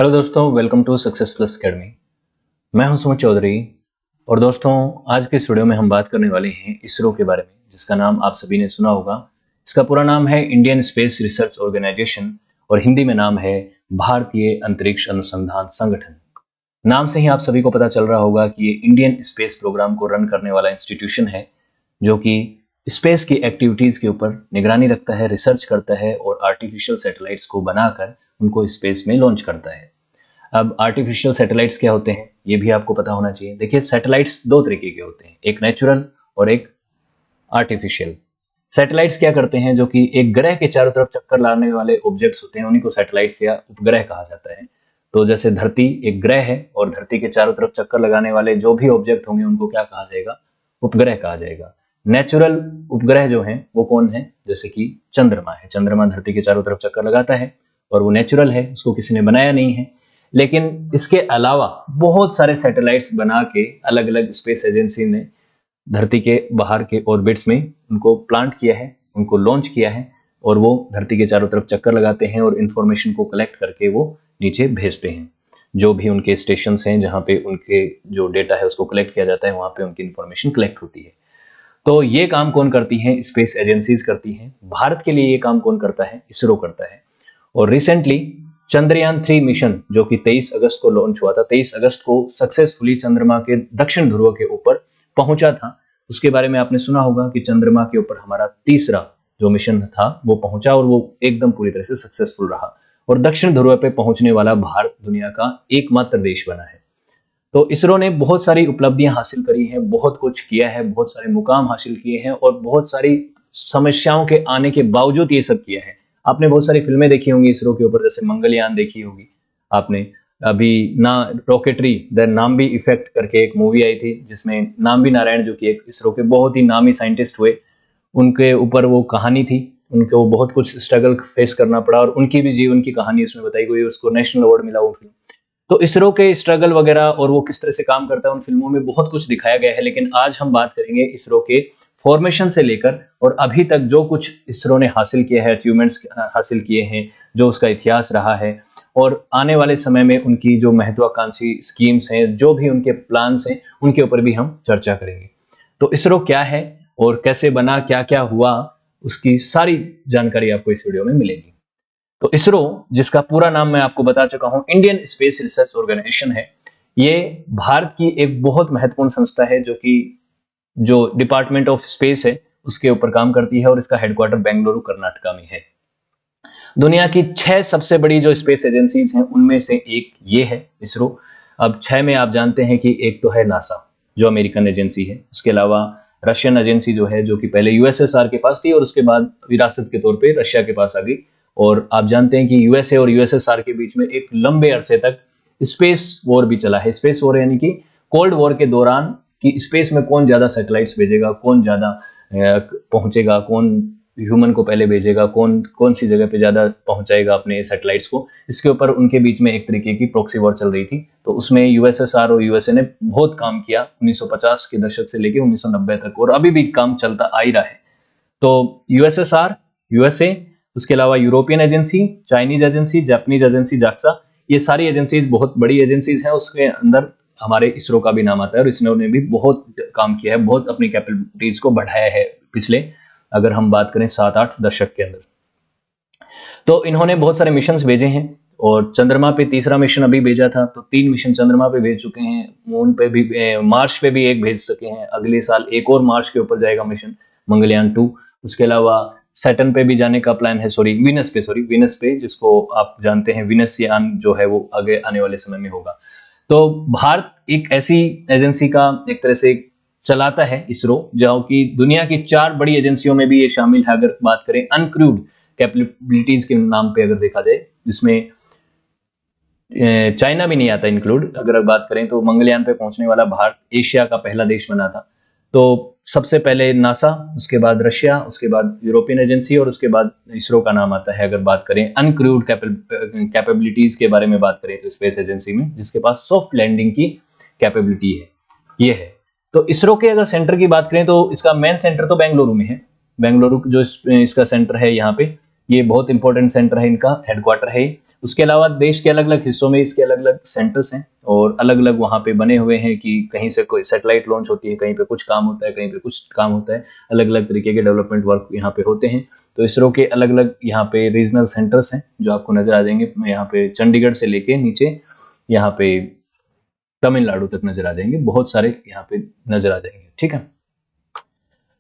Hello दोस्तों, welcome to success plus academy. मैं हूं सुमित चौधरी। और दोस्तों, आज के इस वीडियो में हम बात करने वाले हैं इसरो के बारे में, जिसका नाम आप सभी ने सुना होगा। इसका पूरा नाम है इंडियन स्पेस रिसर्च ऑर्गेनाइजेशन और हिंदी में नाम है भारतीय अंतरिक्ष अनुसंधान संगठन। नाम से ही आप सभी को पता चल रहा होगा कि ये इंडियन स्पेस प्रोग्राम को रन करने वाला इंस्टीट्यूशन है, जो कि स्पेस की एक्टिविटीज के ऊपर निगरानी रखता है, रिसर्च करता है और आर्टिफिशियल सैटेलाइट्स को बनाकर उनको स्पेस में लॉन्च करता है। अब आर्टिफिशियल सैटेलाइट्स क्या होते हैं, ये भी आपको पता होना चाहिए। देखिए, सैटेलाइट्स दो तरीके के होते हैं, एक नेचुरल और एक आर्टिफिशियल। सैटेलाइट्स क्या करते हैं, जो कि एक ग्रह के चारों तरफ चक्कर लगाने वाले ऑब्जेक्ट्स होते हैं, उन्हीं को सैटेलाइट्स या उपग्रह कहा जाता है। तो जैसे धरती एक ग्रह है और धरती के चारों तरफ चक्कर लगाने वाले जो भी ऑब्जेक्ट होंगे उनको क्या कहा जाएगा, उपग्रह कहा जाएगा। नेचुरल उपग्रह जो हैं वो कौन है, जैसे कि चंद्रमा है। चंद्रमा धरती के चारों तरफ चक्कर लगाता है और वो नेचुरल है, उसको किसी ने बनाया नहीं है। लेकिन इसके अलावा बहुत सारे सैटेलाइट्स बना के अलग अलग स्पेस एजेंसी ने धरती के बाहर के ऑर्बिट्स में उनको प्लांट किया है, उनको लॉन्च किया है और वो धरती के चारों तरफ चक्कर लगाते हैं और इन्फॉर्मेशन को कलेक्ट करके वो नीचे भेजते हैं। जो भी उनके स्टेशंस हैं जहाँ पे उनके जो डेटा है उसको कलेक्ट किया जाता है, वहाँ पे उनकी इन्फॉर्मेशन कलेक्ट होती है। तो ये काम कौन करती हैं, स्पेस एजेंसीज करती हैं। भारत के लिए ये काम कौन करता है, इसरो करता है। और रिसेंटली चंद्रयान 3 मिशन जो कि 23 अगस्त को लॉन्च हुआ था, 23 अगस्त को सक्सेसफुली चंद्रमा के दक्षिण ध्रुव के ऊपर पहुंचा था। उसके बारे में आपने सुना होगा कि चंद्रमा के ऊपर हमारा तीसरा जो मिशन था वो पहुंचा और वो एकदम पूरी तरह से सक्सेसफुल रहा और दक्षिण ध्रुव पे पहुंचने वाला भारत दुनिया का एकमात्र देश बना है। तो इसरो ने बहुत सारी उपलब्धियां हासिल करी हैं, बहुत कुछ किया है, बहुत सारे मुकाम हासिल किए हैं और बहुत सारी समस्याओं के आने के बावजूद ये सब किया है। आपने बहुत सारी फिल्में देखी होंगी इसरो के ऊपर, जैसे मंगलयान देखी होगी आपने। अभी ना रॉकेटरी द नाम्बी इफेक्ट करके एक मूवी आई थी, जिसमें नाम्बी नारायण जो कि एक इसरो के बहुत ही नामी साइंटिस्ट हुए, उनके ऊपर वो कहानी थी। उनको बहुत कुछ स्ट्रगल फेस करना पड़ा और उनकी भी जीवन की कहानी उसमें बताई गई। उसको नेशनल अवार्ड मिला वो फिल्म। तो इसरो के स्ट्रगल वगैरह और वो किस तरह से काम करता है उन फिल्मों में बहुत कुछ दिखाया गया है। लेकिन आज हम बात करेंगे इसरो के फॉर्मेशन से लेकर और अभी तक जो कुछ इसरो ने हासिल किया है, अचीवमेंट्स हासिल किए हैं, जो उसका इतिहास रहा है और आने वाले समय में उनकी जो महत्वाकांक्षी स्कीम्स हैं, जो भी उनके प्लान्स हैं, उनके ऊपर भी हम चर्चा करेंगे। तो इसरो क्या है और कैसे बना, क्या क्या हुआ, उसकी सारी जानकारी आपको इस वीडियो में मिलेगी। तो इसरो, जिसका पूरा नाम मैं आपको बता चुका हूं, इंडियन स्पेस रिसर्च ऑर्गेनाइजेशन है। ये भारत की एक बहुत महत्वपूर्ण संस्था है जो डिपार्टमेंट ऑफ स्पेस है उसके ऊपर काम करती है और इसका हेडक्वार्टर बेंगलुरु कर्नाटका में है। दुनिया की 6 सबसे बड़ी जो स्पेस एजेंसीज हैं उनमें से एक ये है इसरो। अब 6 में आप जानते हैं कि एक तो है नासा जो अमेरिकन एजेंसी है, उसके अलावा रशियन एजेंसी जो है, जो कि पहले यूएसएसआर के पास थी और उसके बाद विरासत के तौर पे रशिया के पास आ गई। और आप जानते हैं कि यूएसए और यूएसएसआर के बीच में एक लंबे अरसे तक स्पेस वॉर भी चला है। स्पेस वॉर यानी कि कोल्ड वॉर के दौरान कि स्पेस में कौन ज्यादा सैटेलाइट्स भेजेगा, कौन ज्यादा पहुंचेगा, कौन ह्यूमन को पहले भेजेगा, कौन सी जगह पे ज्यादा पहुंचाएगा अपने सैटेलाइट्स को। इसके ऊपर उनके बीच में एक तरीके की प्रॉक्सी वॉर चल रही थी। तो उसमें यूएसएसआर और यूएसए ने बहुत काम किया 1950 के दशक से लेकर 1990 तक, और अभी भी काम चलता आ ही रहा है। तो यूएसएसआर, यूएसए, उसके अलावा European agency, Chinese agency, Japanese agency JAXA, ये सारी एजेंसीज बहुत बड़ी एजेंसीज हैं। उसके अंदर हमारे इसरो का भी नाम आता है और इसरो ने भी बहुत काम किया है, बहुत अपनी कैपेबिलिटीज को बढ़ाया है पिछले, अगर हम बात करें 7-8 दशक के अंदर। तो इन्होंने बहुत सारे मिशंस भेजे हैं और चंद्रमा पे तीसरा मिशन अभी भेजा था, तो 3 मिशन चंद्रमा पे भेज चुके हैं। मून पे भी, मार्स पे भी एक भेज सके हैं। अगले साल एक और मार्स के ऊपर जाएगा मिशन, मंगलयान 2। उसके अलावा सैटर्न पे भी जाने का प्लान है, वीनस पे, जिसको आप जानते हैं वीनस यान जो है वो आगे आने वाले समय में होगा। तो भारत एक ऐसी एजेंसी का एक तरह से चलाता है इसरो, जो कि दुनिया की 4 बड़ी एजेंसियों में भी ये शामिल है। अगर बात करें अनक्रूड कैपेबिलिटीज के नाम पे अगर देखा जाए, जिसमें चाइना भी नहीं आता इंक्लूड। अगर बात करें तो मंगलयान पे पहुंचने वाला भारत एशिया का पहला देश बना था। तो सबसे पहले नासा, उसके बाद रशिया, उसके बाद यूरोपियन एजेंसी और उसके बाद इसरो का नाम आता है। अगर बात करें अनक्रूड कैपेबिलिटीज के बारे में बात करें तो स्पेस एजेंसी में, जिसके पास सॉफ्ट लैंडिंग की कैपेबिलिटी है, ये है। तो इसरो के अगर सेंटर की बात करें तो इसका मेन सेंटर तो बेंगलुरु में है। बेंगलुरु जो इसका सेंटर है, यहाँ पे ये बहुत इंपॉर्टेंट सेंटर है, इनका हेडक्वार्टर है। उसके अलावा देश के अलग अलग हिस्सों में इसके अलग अलग सेंटर्स हैं और अलग अलग वहाँ पे बने हुए हैं कि कहीं से कोई सैटेलाइट लॉन्च होती है, कहीं पे कुछ काम होता है, कहीं पे कुछ काम होता है, अलग अलग तरीके के डेवलपमेंट वर्क यहाँ पे होते हैं। तो इसरो के अलग अलग यहाँ पे रीजनल सेंटर्स हैं जो आपको नजर आ जाएंगे। यहाँ पे चंडीगढ़ से लेके नीचे यहाँ पे तमिलनाडु तक नजर आ जाएंगे, बहुत सारे यहाँ पे नजर आ जाएंगे। ठीक है,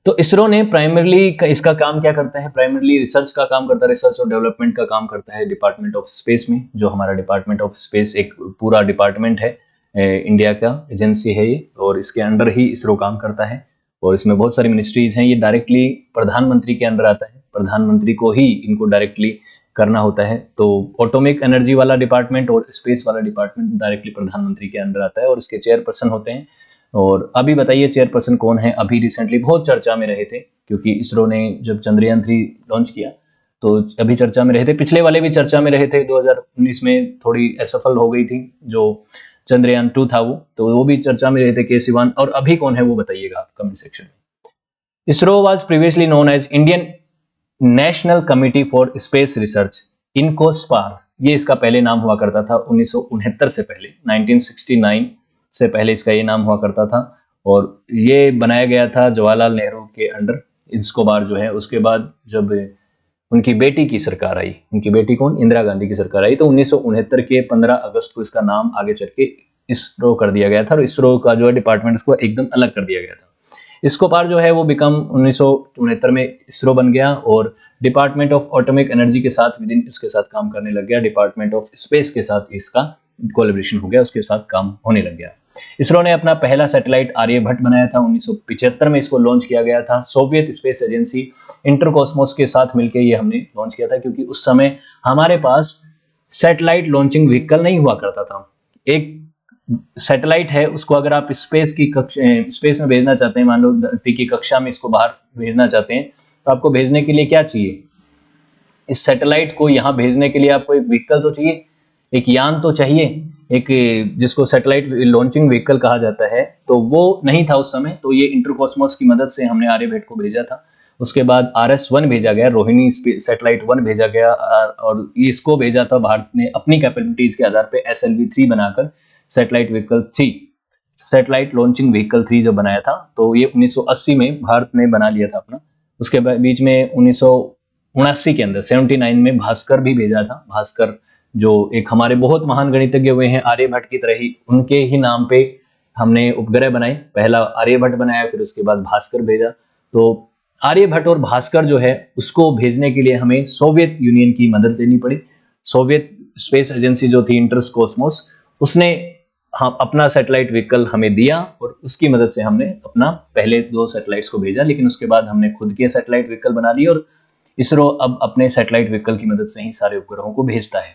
तो इसरो ने प्राइमरली इसका काम क्या करता है, प्राइमरली रिसर्च का काम करता है, रिसर्च और डेवलपमेंट का काम करता है डिपार्टमेंट ऑफ स्पेस में। जो हमारा डिपार्टमेंट ऑफ स्पेस एक पूरा डिपार्टमेंट है, इंडिया का एजेंसी है ये, और इसके अंडर ही इसरो काम करता है। और इसमें बहुत सारी मिनिस्ट्रीज हैं। ये डायरेक्टली प्रधानमंत्री के अंडर आता है, प्रधानमंत्री को ही इनको डायरेक्टली करना होता है। तो एटॉमिक एनर्जी वाला डिपार्टमेंट और स्पेस वाला डिपार्टमेंट डायरेक्टली प्रधानमंत्री के अंडर आता है और इसके चेयरपर्सन होते हैं। और अभी बताइए चेयरपर्सन कौन है? अभी रिसेंटली बहुत चर्चा में रहे थे, क्योंकि इसरो ने जब चंद्रयान 3 लॉन्च किया तो अभी चर्चा में रहे थे। पिछले वाले भी चर्चा में रहे थे, 2019 में थोड़ी असफल हो गई थी जो चंद्रयान 2 था वो भी चर्चा में रहे थे, के सिवान। और अभी कौन है वो बताइएगा आप कमेंट सेक्शन में। ISRO was previously known as Indian National Committee for Space Research, INCOSPAR, ये इसका पहले नाम हुआ करता था 1969 से पहले, 1969 से पहले इसका ये नाम हुआ करता था। और ये बनाया गया था जवाहरलाल नेहरू के अंडर, इनस्कोबार जो है। उसके बाद जब उनकी बेटी की सरकार आई, उनकी बेटी कौन, इंदिरा गांधी की सरकार आई, तो 1969 के 15 अगस्त को इसका नाम आगे चल के इसरो कर दिया गया था और इसरो का जो है डिपार्टमेंट उसको एकदम अलग कर दिया गया था। इसको पार जो है वो बिकम 1969 में इसरो बन गया और डिपार्टमेंट ऑफ एटॉमिक एनर्जी के साथ विद इन इसके साथ काम करने लग गया। डिपार्टमेंट ऑफ स्पेस के साथ इसका कोलैबोरेशन हो गया, उसके साथ काम होने लग गया। इसरो ने अपना पहला सैटेलाइट आर्यभट्ट बनाया था, 1975 में इसको लॉन्च किया गया था। सोवियत स्पेस एजेंसी इंटरकॉस्मोस के साथ मिलकर ये हमने लॉन्च किया था, क्योंकि उस समय हमारे पास सैटेलाइट लॉन्चिंग व्हीकल नहीं हुआ करता था। एक सैटेलाइट है, उसको अगर आप स्पेस में भेजना चाहते हैं, मान लो धरती की कक्षा में इसको बाहर भेजना चाहते हैं, तो आपको भेजने के लिए क्या चाहिए? इस सैटेलाइट को यहाँ भेजने के लिए आपको एक व्हीकल तो चाहिए, एक यान तो चाहिए, एक जिसको सैटेलाइट लॉन्चिंग व्हीकल कहा जाता है। तो वो नहीं था उस समय, तो ये इंटरकॉस्मोस की मदद से हमने आर्यभट्ट को भेजा था। उसके बाद RS-1 भेजा गया, रोहिणी सैटेलाइट 1 भेजा गया, और इसको भेजा था भारत ने अपनी कैपेबिलिटीज के आधार पे SLV-3 बनाकर satellite vehicle 3, satellite launching vehicle 3 जो बनाया था। तो ये 1980 में भारत ने बना लिया था अपना। उसके बीच में 1979 के अंदर 79 में भास्कर भी भेजा था। भास्कर जो एक हमारे बहुत महान गणितज्ञ हुए हैं आर्यभट्ट की तरह ही, उनके ही नाम पे हमने उपग्रह बनाए। पहला आर्यभट्ट बनाया, फिर उसके बाद भास्कर भेजा। तो आर्यभट्ट और भास्कर जो है उसको भेजने के लिए हमें सोवियत यूनियन की मदद लेनी पड़ी। सोवियत स्पेस एजेंसी जो थी इंटरकॉस्मोस, उसने अपना सैटेलाइट व्हीकल हमें दिया और उसकी मदद से हमने अपना पहले 2 सैटेलाइट्स को भेजा। लेकिन उसके बाद हमने खुद के सैटेलाइट व्हीकल बना लिए और इसरो अब अपने सैटेलाइट व्हीकल की मदद से ही सारे उपग्रहों को भेजता है।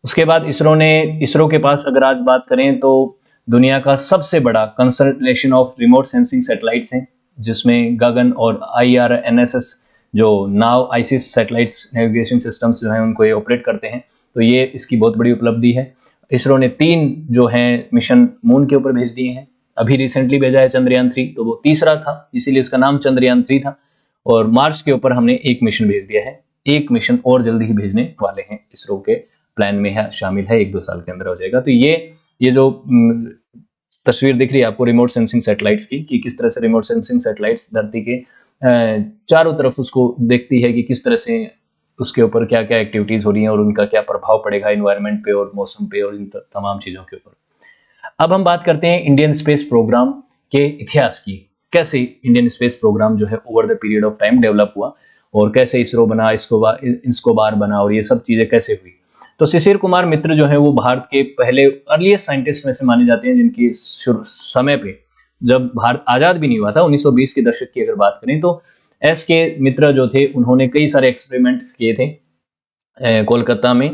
उसके बाद इसरो के पास अगर आज बात करें तो दुनिया का सबसे बड़ा consultation of remote sensing satellites हैं, जिसमें गगन और IRNSS जो नाव आइसिस सैटेलाइट्स नेविगेशन सिस्टम्स जो हैं उनको ये ऑपरेट करते हैं। तो ये इसकी बहुत बड़ी उपलब्धि है। इसरो ने 3 जो हैं मिशन मून के ऊपर भेज दिए हैं। अभी रिसेंटली भेजा है चंद्रयान 3, तो वो तीसरा था, इसीलिए इसका नाम चंद्रयान 3 था। और मार्च के ऊपर हमने 1 मिशन भेज दिया है। 1 मिशन और जल्दी ही भेजने वाले हैं, इसरो के प्लान में है, शामिल है, 1-2 साल के अंदर हो जाएगा। तो ये जो तस्वीर दिख रही है आपको रिमोट सेंसिंग सैटेलाइट्स की, कि किस तरह से रिमोट सेंसिंग सैटेलाइट्स धरती के चारों तरफ उसको देखती है कि किस तरह से उसके ऊपर क्या क्या एक्टिविटीज हो रही हैं और उनका क्या प्रभाव पड़ेगा इन्वायरमेंट पे और मौसम पे और इन तमाम चीजों के ऊपर। अब हम बात करते हैं इंडियन स्पेस प्रोग्राम के इतिहास की। कैसे इंडियन स्पेस प्रोग्राम जो है over the period of time develop हुआ और कैसे इसरो बना, इस्कोबार बना और ये सब चीजें कैसे हुई। तो शिशिर कुमार मित्र जो है वो भारत के पहले अर्लीस्ट साइंटिस्ट में से माने जाते हैं, जिनकी समय पे जब भारत आजाद भी नहीं हुआ था, 1920 के दशक की अगर बात करें, तो SK मित्र जो थे उन्होंने कई सारे एक्सपेरिमेंट्स किए थे कोलकाता में,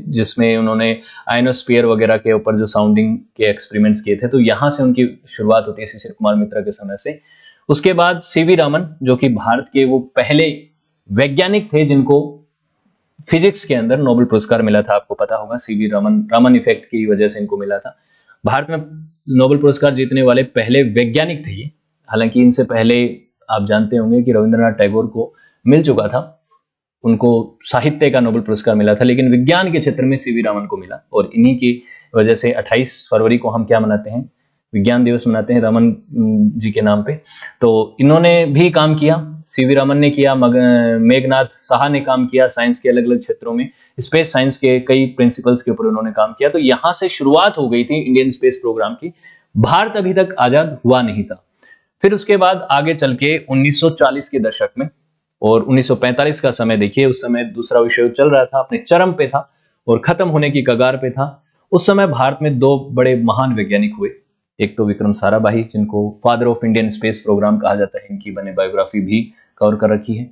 जिसमें उन्होंने आयनोस्फीयर वगैरह के ऊपर जो साउंडिंग के एक्सपेरिमेंट्स किए थे। तो यहाँ से उनकी शुरुआत होती है शिशिर कुमार मित्र के समय से। उसके बाद CV रामन, जो कि भारत के वो पहले वैज्ञानिक थे जिनको फिजिक्स के अंदर नोबेल पुरस्कार मिला था। आपको पता होगा CV रामन इफेक्ट की वजह से इनको मिला था। भारत में नोबेल पुरस्कार जीतने वाले पहले वैज्ञानिक थे ये। हालांकि इनसे पहले आप जानते होंगे कि रविंद्रनाथ टैगोर को मिल चुका था उनको साहित्य का नोबेल पुरस्कार मिला था, लेकिन विज्ञान के क्षेत्र में सीवी रामन को मिला। और इन्हीं की वजह से 28 फरवरी को हम क्या मनाते हैं, विज्ञान दिवस मनाते हैं रामन जी के नाम पे। तो इन्होंने भी काम किया, सीवी रामन ने किया, मेघनाथ साहा ने काम किया साइंस के अलग अलग क्षेत्रों में, स्पेस साइंस के कई प्रिंसिपल्स के ऊपर उन्होंने काम किया। तो यहां से शुरुआत हो गई थी इंडियन स्पेस प्रोग्राम की। भारत अभी तक आजाद हुआ नहीं था। फिर उसके बाद आगे चल के 1940 के दशक में और 1945 का समय देखिए, उस समय दूसरा विश्व युद्ध चल रहा था, अपने चरम पे था और खत्म होने की कगार पे था। उस समय भारत में दो बड़े महान वैज्ञानिक हुए, एक तो विक्रम साराभाई, जिनको father of Indian space program कहा जाता है, इनकी बने बायोग्राफी भी कवर कर रखी है।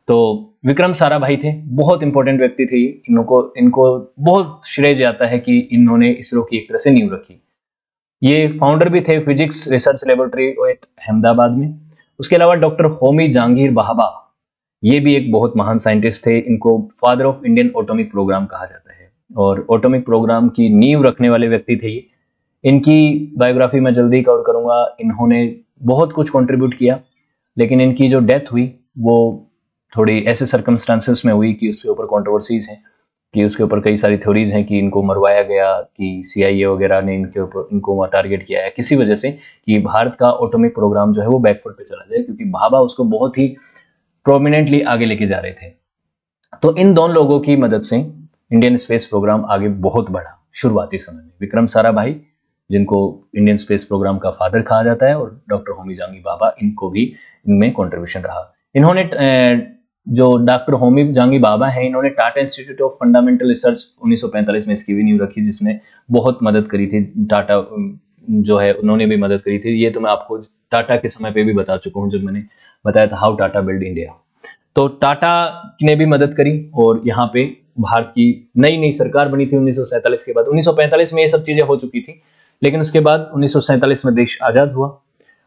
तो विक्रम साराभाई थे, बहुत इंपॉर्टेंट व्यक्ति थे। इनको बहुत श्रेय जाता है कि इन्होंने इसरो की एक तरह से नींव रखी। ये फाउंडर भी थे physics research laboratory at Ahmedabad में। उसके अलावा डॉक्टर होमी जहांगीर भाभा, ये भी एक बहुत महान साइंटिस्ट थे। इनको father of Indian atomic program कहा जाता है और एटॉमिक प्रोग्राम की नींव रखने वाले व्यक्ति थे ये। इनकी बायोग्राफी मैं जल्दी कवर करूंगा। इन्होंने बहुत कुछ कंट्रीब्यूट किया, लेकिन इनकी जो डेथ हुई वो थोड़ी ऐसे सर्कमस्टांसेस में हुई कि उसके ऊपर कंट्रोवर्सीज हैं, कि उसके ऊपर कई सारी थ्योरीज हैं कि इनको मरवाया गया, कि सीआईए वगैरह ने इनको टारगेट किया है किसी वजह से, कि भारत का एटॉमिक प्रोग्राम जो है वो बैकफुट पे चला जाए, क्योंकि भाभा उसको बहुत ही प्रोमिनेंटली आगे लेके जा रहे थे। तो इन दोनों लोगों की मदद से इंडियन स्पेस प्रोग्राम आगे बहुत बढ़ा शुरुआती समय में। विक्रम साराभाई, जिनको इंडियन स्पेस प्रोग्राम का फादर कहा जाता है, और डॉक्टर होमी जहांगीर भाभा, इनको भी इनमें कंट्रीब्यूशन रहा। इन्होंने जो डॉक्टर होमी जहांगीर भाभा हैं, इन्होंने Tata institute of fundamental research 1945 में इसकी भी नींव रखी, जिसने बहुत मदद करी थी। टाटा जो है उन्होंने भी मदद करी थी। ये तो मैं आपको टाटा के समय पे भी बता चुका हूँ, जब मैंने बताया था हाउ टाटा बिल्ड इंडिया। तो टाटा ने भी मदद करी और यहाँ पे भारत की नई नई सरकार बनी थी 1947 के बाद। 1945 में ये सब चीजें हो चुकी थी, लेकिन उसके बाद 1947 में देश आजाद हुआ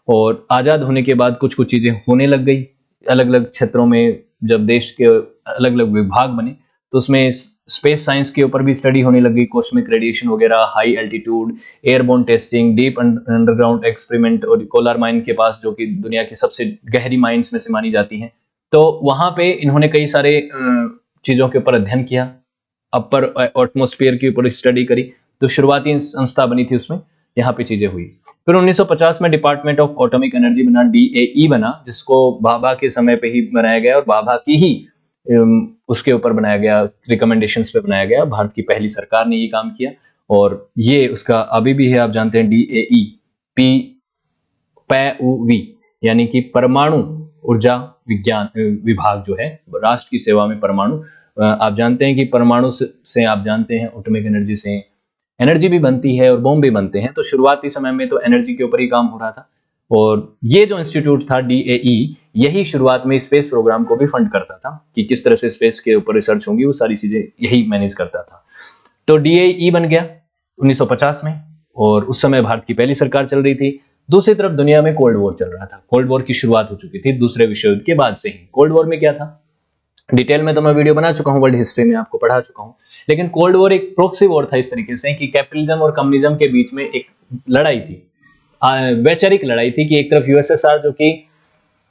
और आजाद होने के बाद कुछ कुछ चीजें होने लग गई अलग अलग क्षेत्रों में। जब देश के अलग अलग विभाग बने तो उसमें स्पेस साइंस के ऊपर भी स्टडी होने लगी, कॉस्मिक रेडिएशन वगैरह, high altitude, airborne testing, deep underground experiment, और कोलार माइन के पास, जो कि दुनिया की सबसे गहरी माइंस में से मानी जाती हैं। तो वहां पे इन्होंने कई सारे चीजों के ऊपर अध्ययन किया, अपर एटमॉस्फेयर के ऊपर स्टडी करी। तो शुरुआती संस्था बनी थी, उसमें यहाँ पे चीजें हुई। फिर 1950 में डिपार्टमेंट ऑफ एटॉमिक एनर्जी बना, डीएई बना, जिसको भाभा के समय पे ही बनाया गया और भाभा की ही उसके ऊपर बनाया गया, रिकमेंडेशंस पे बनाया गया। भारत की पहली सरकार ने ये काम किया और ये उसका अभी भी है, आप जानते हैं, डीएई PUV, यानी कि परमाणु ऊर्जा विज्ञान विभाग जो है राष्ट्र की सेवा में। परमाणु, आप जानते हैं कि परमाणु से आप जानते हैं एटॉमिक एनर्जी से एनर्जी भी बनती है और बॉम्ब भी बनते हैं। तो शुरुआती समय में तो एनर्जी के ऊपर ही काम हो रहा था और ये जो इंस्टीट्यूट था डीएई, यही शुरुआत में स्पेस प्रोग्राम को भी फंड करता था कि किस तरह से स्पेस के ऊपर रिसर्च होंगी, वो सारी चीजें यही मैनेज करता था। तो डीएई बन गया 1950 में और उस समय भारत की पहली सरकार चल रही थी। दूसरी तरफ दुनिया में कोल्ड वॉर चल रहा था। कोल्ड वॉर की शुरुआत हो चुकी थी दूसरे विश्व युद्ध के बाद से ही। कोल्ड वॉर में क्या था, डिटेल में तो मैं वीडियो बना चुका हूं, वर्ल्ड हिस्ट्री में आपको पढ़ा चुका हूं। लेकिन कोल्ड वॉर एक प्रॉक्सी वॉर था, इस तरीके से कि कैपिटलिज्म और कम्युनिज्म के बीच में एक लड़ाई थी, वैचारिक लड़ाई थी, कि एक तरफ यूएसएसआर जो कि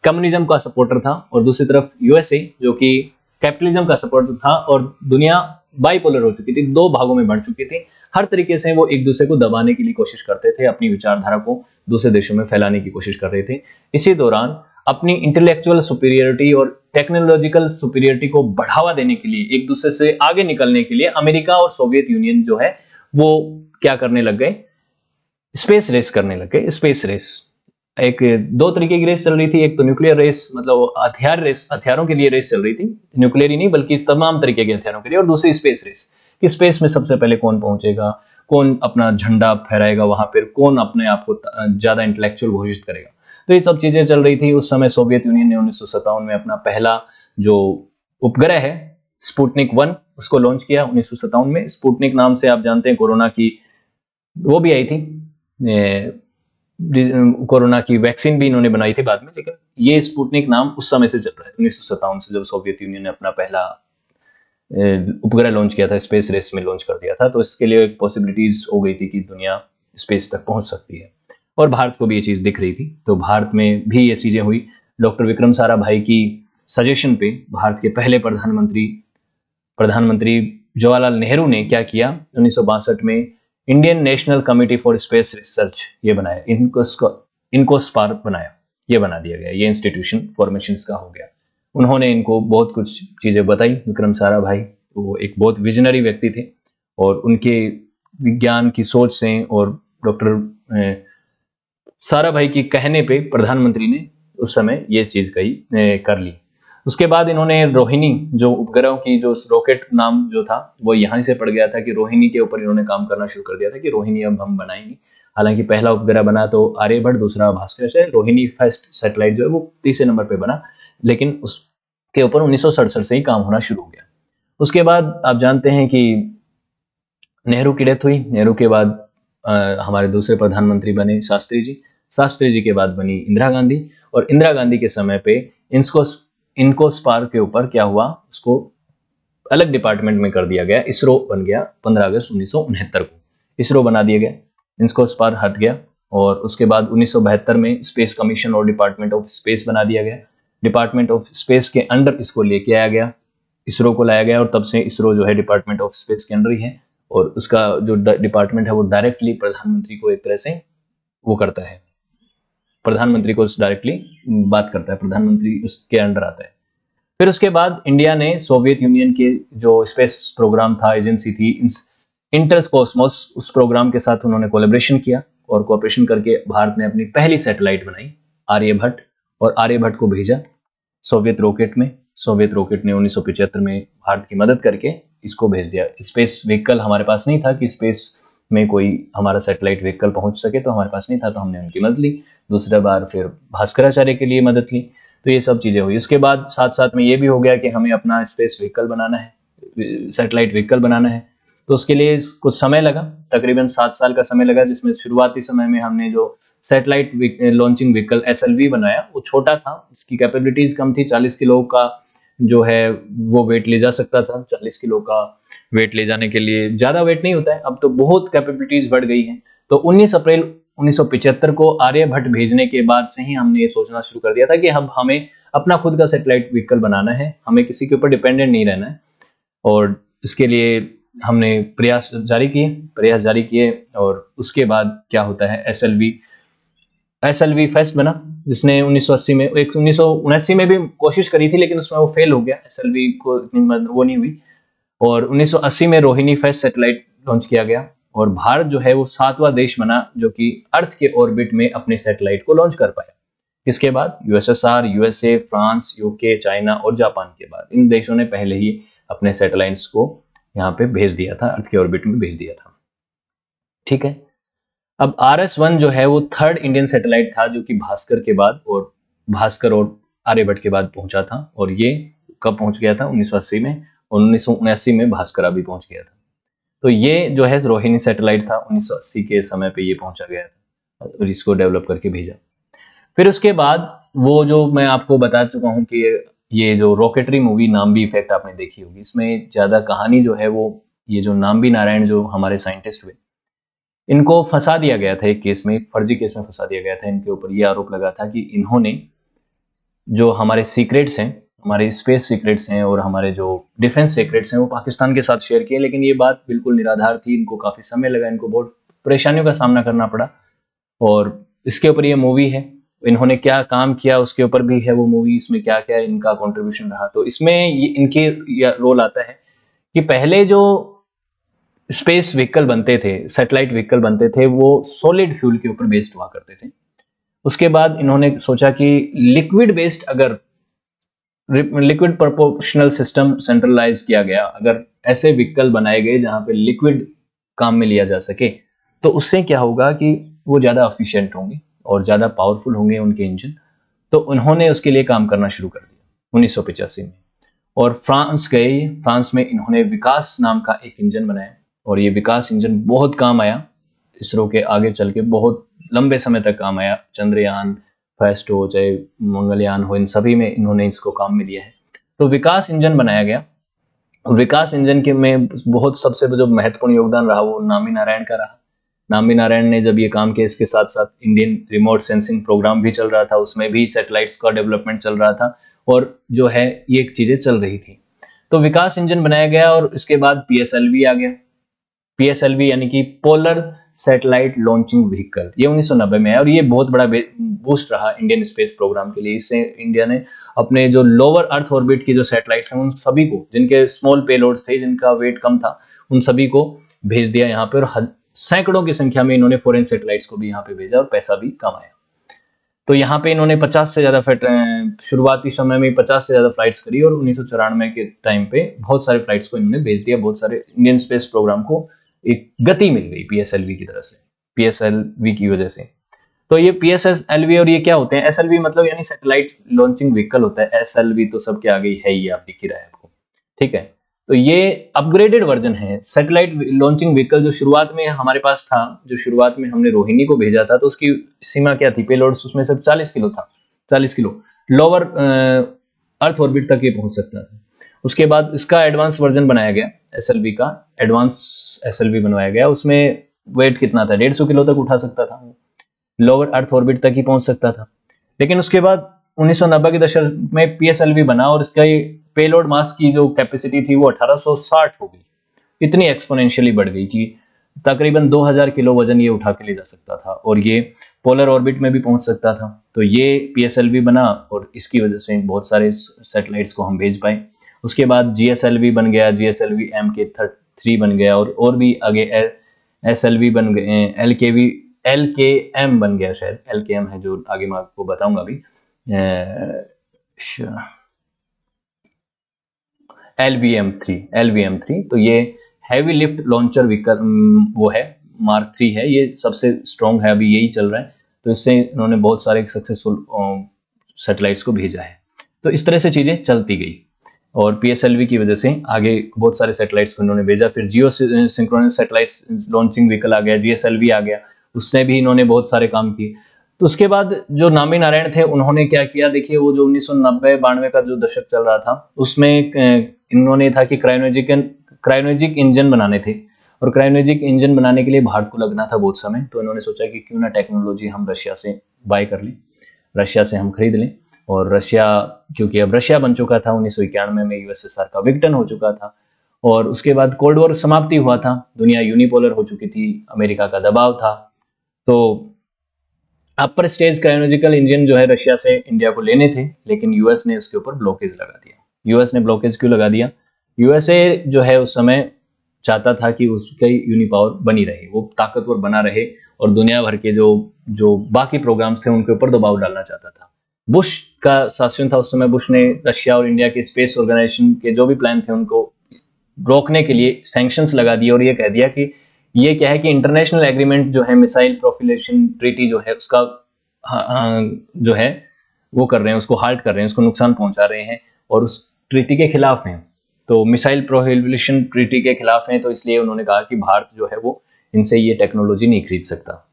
कम्युनिज्म का सपोर्टर था और दूसरी तरफ यूएसए जो कि कैपिटलिज्म का सपोर्टर था, और दुनिया बाइपोलर हो चुकी थी, दो भागों में बढ़ चुकी थी। हर तरीके से वो एक दूसरे को दबाने के लिए कोशिश करते थे, अपनी विचारधारा को दूसरे देशों में फैलाने की कोशिश कर रहे थे। इसी दौरान अपनी इंटेलेक्चुअल सुपीरियरिटी और टेक्नोलॉजिकल सुपीरियरिटी को बढ़ावा देने के लिए, एक दूसरे से आगे निकलने के लिए, अमेरिका और सोवियत यूनियन जो है वो क्या करने लग गए, स्पेस रेस करने लग गए। स्पेस रेस एक दो तरीके की रेस चल रही थी। एक तो न्यूक्लियर रेस, मतलब हथियारों के लिए रेस चल रही थी, न्यूक्लियर ही नहीं बल्कि तमाम तरीके के हथियारों के लिए। और दूसरी स्पेस रेस, कि स्पेस में सबसे पहले कौन पहुंचेगा, कौन अपना झंडा फहराएगा वहां पर, कौन अपने आप को ज्यादा इंटेलेक्चुअल घोषित करेगा। तो ये सब चीजें चल रही थी। उस समय सोवियत यूनियन ने 1957 में अपना पहला जो उपग्रह है स्पुतनिक 1 उसको लॉन्च किया 1957 में। स्पुतनिक नाम से आप जानते हैं कोरोना की वो भी आई थी, कोरोना की वैक्सीन भी इन्होंने बनाई थी बाद में, लेकिन ये स्पुतनिक नाम उस समय से चल रहा है, 1957 से, जब सोवियत यूनियन ने अपना पहला उपग्रह लॉन्च किया था, स्पेस रेस में लॉन्च कर दिया था। तो इसके लिए एक पॉसिबिलिटीज हो गई थी कि दुनिया स्पेस तक पहुंच सकती है और भारत को भी ये चीज दिख रही थी। तो भारत में भी ये चीजें हुई। डॉक्टर विक्रम साराभाई की सजेशन पे भारत के पहले प्रधानमंत्री जवाहरलाल नेहरू ने क्या किया, 1962 में Indian National Committee for Space research ये बनाया, इनकोस्पार बनाया, ये बना दिया गया, ये इंस्टीट्यूशन फॉर्मेशन का हो गया। उन्होंने इनको बहुत कुछ चीजें बताई। विक्रम साराभाई वो एक बहुत विजनरी व्यक्ति थे और उनके विज्ञान की सोच से और डॉक्टर साराभाई की कहने पे प्रधानमंत्री ने उस समय ये चीज कर ली। उसके बाद इन्होंने रोहिणी जो उपग्रह की जो रॉकेट नाम जो था वो यहाँ से पड़ गया था कि रोहिणी के ऊपर इन्होंने काम करना शुरू कर दिया था कि रोहिणी अब हम बनाएंगे। हालांकि पहला उपग्रह बना तो आर्यभट्ट, दूसरा भास्कर से, रोहिणी फर्स्ट सैटेलाइट जो है वो तीसरे नंबर पे बना, लेकिन उसके ऊपर 1967 से ही काम होना शुरू हो गया। उसके बाद आप जानते हैं कि नेहरू की डेथ हुई। नेहरू के बाद हमारे दूसरे प्रधानमंत्री बने शास्त्री जी के बाद बनी इंदिरा गांधी, और इंदिरा गांधी के समय पे इनकोस्पार के ऊपर क्या हुआ, उसको अलग डिपार्टमेंट में कर दिया गया, इसरो बन गया। 15 अगस्त 1969 को इसरो बना दिया गया, इनकोस्पार हट गया। और उसके बाद 1972 में स्पेस कमीशन और डिपार्टमेंट ऑफ स्पेस बना दिया गया। डिपार्टमेंट ऑफ स्पेस के अंडर इसको लेके आया गया, इसरो को लाया गया, और तब से इसरो जो है डिपार्टमेंट ऑफ स्पेस के अंडर ही है। और उसका जो डिपार्टमेंट है वो डायरेक्टली प्रधानमंत्री को एक तरह से वो करता है, प्रधानमंत्री को डायरेक्टली बात करता है, प्रधानमंत्री उसके अंडर आता है। फिर उसके बाद इंडिया ने सोवियत यूनियन के जो स्पेस प्रोग्राम था, एजेंसी थी इंटरकॉस्मोस, उस प्रोग्राम के साथ उन्होंने कोलैबोरेशन किया, और कोऑपरेशन करके भारत ने अपनी पहली सैटेलाइट बनाई आर्यभट्ट, और आर्यभट्ट को भेजा सोवियत रॉकेट में। सोवियत रॉकेट ने 1975 में भारत की मदद करके इसको भेज दिया। स्पेस व्हीकल हमारे पास नहीं था कि स्पेस में कोई हमारा सैटेलाइट व्हीकल पहुंच सके, तो हमारे पास नहीं था, तो हमने उनकी मदद ली। दूसरा बार फिर भास्कराचार्य के लिए मदद ली। तो ये सब चीजें हुई। उसके बाद साथ साथ में ये भी हो गया कि हमें अपना स्पेस व्हीकल बनाना है, सैटेलाइट व्हीकल बनाना है। तो उसके लिए कुछ समय लगा, तकरीबन 7 साल का समय लगा, जिसमें शुरुआती समय में हमने जो सैटेलाइट लॉन्चिंग व्हीकल SLV बनाया, वो छोटा था, इसकी कैपेबिलिटीज कम थी। 40 किलो का जो है वो वेट ले जा सकता था। 40 किलो का वेट ले जाने के लिए ज़्यादा वेट नहीं होता है, अब तो बहुत कैपेबिलिटीज बढ़ गई हैं। तो 19 अप्रैल 1975 को आर्यभट्ट भेजने के बाद से ही हमने ये सोचना शुरू कर दिया था कि अब हमें अपना खुद का सैटेलाइट व्हीकल बनाना है, हमें किसी के ऊपर डिपेंडेंट नहीं रहना है। और इसके लिए हमने प्रयास जारी किए। और उसके बाद क्या होता है, SLV फर्स्ट बना, जिसने 1980 में 1979 में भी कोशिश करी थी, लेकिन उसमें वो फेल हो गया, SLV को इतनी वो नहीं हुई। और 1980 में रोहिणी फर्स्ट सैटेलाइट लॉन्च किया गया, और भारत जो है वो 7वां देश बना जो कि अर्थ के ऑर्बिट में अपने सैटेलाइट को लॉन्च कर पाया। इसके बाद USSR, USA, France, UK, China और जापान के बाद इन देशों ने पहले ही अपने सैटेलाइट्स को यहाँ पे भेज दिया था, अर्थ के ऑर्बिट में भेज दिया था। ठीक है, अब RS-1 जो है वो 3rd इंडियन सैटेलाइट था, जो कि भास्कर और आर्यभट्ट के बाद पहुंचा था। और ये कब पहुंच गया था, 1980 में, और 1979 में भास्करा भी पहुंच गया था। तो ये जो है रोहिणी सैटेलाइट था, 1980 के समय पे ये पहुंचा गया था, और इसको डेवलप करके भेजा। फिर उसके बाद वो जो मैं आपको बता चुका हूँ कि ये जो रॉकेटरी मूवी नाम्बी इफेक्ट आपने देखी होगी, इसमें ज्यादा कहानी जो है वो ये जो नाम्बी नारायण जो हमारे साइंटिस्ट हुए, इनको फंसा दिया गया था एक केस में, फर्जी केस में फंसा दिया गया था। इनके ऊपर ये आरोप लगा था कि इन्होंने जो हमारे सीक्रेट्स हैं, हमारे स्पेस सीक्रेट्स हैं और हमारे जो डिफेंस सीक्रेट्स हैं, वो पाकिस्तान के साथ शेयर किए। लेकिन ये बात बिल्कुल निराधार थी, इनको काफ़ी समय लगा, इनको बहुत परेशानियों का सामना करना पड़ा। और इसके ऊपर ये मूवी है, इन्होंने क्या काम किया उसके ऊपर भी है वो मूवी, इसमें क्या क्या इनका कंट्रीब्यूशन रहा। तो इसमें ये इनके रोल आता है कि पहले जो स्पेस व्हीकल बनते थे, सैटेलाइट व्हीकल बनते थे, वो सॉलिड फ्यूल के ऊपर बेस्ड हुआ करते थे। उसके बाद इन्होंने सोचा कि लिक्विड बेस्ड, अगर लिक्विड प्रोपोर्शनल सिस्टम सेंट्रलाइज किया गया, अगर ऐसे व्हीकल बनाए गए जहां पे लिक्विड काम में लिया जा सके, तो उससे क्या होगा कि वो ज़्यादा एफिशिएंट होंगे और ज़्यादा पावरफुल होंगे उनके इंजन। तो उन्होंने उसके लिए काम करना शुरू कर दिया 1985 में, और फ्रांस गए। फ्रांस में इन्होंने विकास नाम का एक इंजन बनाया, और ये विकास इंजन बहुत काम आया इसरो के, आगे चल के बहुत लंबे समय तक काम आया। चंद्रयान फर्स्ट हो चाहे मंगलयान हो, इन सभी में इन्होंने इसको काम में लिया है। तो विकास इंजन बनाया गया। विकास इंजन के में बहुत सबसे जो महत्वपूर्ण योगदान रहा वो नामी नारायण का रहा। नामी नारायण ने जब ये काम किया, इसके साथ साथ इंडियन रिमोट सेंसिंग प्रोग्राम भी चल रहा था, उसमें भी सैटेलाइट्स का डेवलपमेंट चल रहा था। और जो है ये चीजें चल रही थी। तो विकास इंजन बनाया गया और इसके बाद PSLV आ गया। PSLV यानी कि पोलर सैटेलाइट लॉन्चिंग व्हीकल, ये 1990 में है और ये बहुत बड़ा बूस्ट रहा इंडियन स्पेस प्रोग्राम के लिए। इससे इंडिया ने अपने जो लोअर अर्थ ऑर्बिट की जो सैटेलाइट्स हैं उन सभी को, जिनके स्मॉल पेलोड्स थे, जिनका वेट कम था, उन सभी को भेज दिया यहाँ पे और सैकड़ों की संख्या में इन्होंने फॉरेन सैटेलाइट्स को भी यहाँ पे भेजा और पैसा भी कमाया। तो यहाँ पे इन्होंने 50 से ज्यादा शुरुआती समय में 50 से ज्यादा फ्लाइट्स करी और 1994 के टाइम पे बहुत सारे फ्लाइट्स को इन्होंने भेज दिया। बहुत सारे इंडियन स्पेस प्रोग्राम को एक गति मिल गई PSLV की तरह से, PSLV की वजह से। तो ये PSLV और ये क्या होते हैं, SLV मतलब यानी सैटेलाइट लॉन्चिंग व्हीकल होता है, SLV तो सबके आगे ही है, ये आप दिख ही रहा है आपको, ठीक है। तो ये अपग्रेडेड वर्जन है सैटेलाइट लॉन्चिंग व्हीकल। जो शुरुआत में हमारे पास था, जो शुरुआत में हमने रोहिणी को भेजा था, तो उसकी सीमा क्या थी, पेलोड्स उसमें सिर्फ 40 किलो था, 40 किलो लोअर अर्थ ऑर्बिट तक ये पहुंच सकता था। उसके बाद इसका एडवांस वर्जन बनाया गया, SLV का एडवांस SLV बनवाया गया। उसमें वेट कितना था, 150 किलो तक उठा सकता था, लोअर अर्थ ऑर्बिट तक ही पहुंच सकता था। लेकिन उसके बाद 1990 के दशक में PSLV बना और इसका पेलोड मास की जो कैपेसिटी थी वो 1860 हो गई। इतनी एक्सपोनेंशियली बढ़ गई कि तकरीबन 2000 किलो वजन ये उठा के ले जा सकता था और ये पोलर ऑर्बिट में भी पहुंच सकता था। तो ये PSLV बना और इसकी वजह से बहुत सारे सैटेलाइट्स को हम भेज पाए। उसके बाद GSLV बन गया, GSLV MK3 बन गया और भी आगे SLV बन गए, LKM बन गया, शायद LKM है जो आगे मैं आपको बताऊंगा अभी। LVM3, तो ये हैवी लिफ्ट लॉन्चर व्हीकल वो है, Mark 3 है, ये सबसे स्ट्रॉन्ग है, अभी यही चल रहा है। तो इससे इन्होंने बहुत सारे सक्सेसफुल सैटेलाइट्स को भेजा है। तो इस तरह से चीजें चलती गई और PSLV की वजह से आगे बहुत सारे सैटेलाइट्स को इन्होंने भेजा। फिर जियो सिंक्रोनस सैटेलाइट लॉन्चिंग व्हीकल आ गया, GSLV आ गया, उसने भी इन्होंने बहुत सारे काम किए। तो उसके बाद जो नामी नारायण थे उन्होंने क्या किया, देखिए वो जो 1990-92 का जो दशक चल रहा था उसमें इन्होंने था कि क्रायोजेनिक इंजन बनाने थे और क्रायोजेनिक इंजन बनाने के लिए भारत को लगना था बहुत समय। तो इन्होंने सोचा कि क्यों ना टेक्नोलॉजी हम रशिया से बाय कर लें, रशिया से हम खरीद लें। और रशिया, क्योंकि अब रशिया बन चुका था, 1991 में USSR का विघटन हो चुका था और उसके बाद कोल्ड वॉर समाप्ति हुआ था, दुनिया यूनिपोलर हो चुकी थी, अमेरिका का दबाव था। तो अपर स्टेज क्रायोजेनिकल इंजन जो है रशिया से इंडिया को लेने थे, लेकिन यूएस ने उसके ऊपर ब्लॉकेज लगा दिया। यूएस ने ब्लॉकेज क्यों लगा दिया, यूएसए जो है उस समय चाहता था कि उसकी यूनिपावर बनी रहे, वो ताकतवर बना रहे और दुनिया भर के जो बाकी प्रोग्राम्स थे उनके ऊपर दबाव डालना चाहता था। बुश का शासन था उस समय, बुश ने रशिया और इंडिया के स्पेस ऑर्गेनाइजेशन के जो भी प्लान थे उनको रोकने के लिए सैंक्शंस लगा दिए और ये कह दिया कि ये क्या है कि इंटरनेशनल एग्रीमेंट जो है, मिसाइल प्रोफिलेशन ट्रीटी जो है उसका जो है वो कर रहे हैं, उसको हाल्ट कर रहे हैं, उसको नुकसान पहुंचा रहे हैं और उस ट्रीटी के खिलाफ हैं। तो मिसाइल प्रोहिबिशन ट्रीटी के खिलाफ हैं, तो इसलिए उन्होंने कहा कि भारत जो है वो इनसे ये टेक्नोलॉजी नहीं खरीद सकता,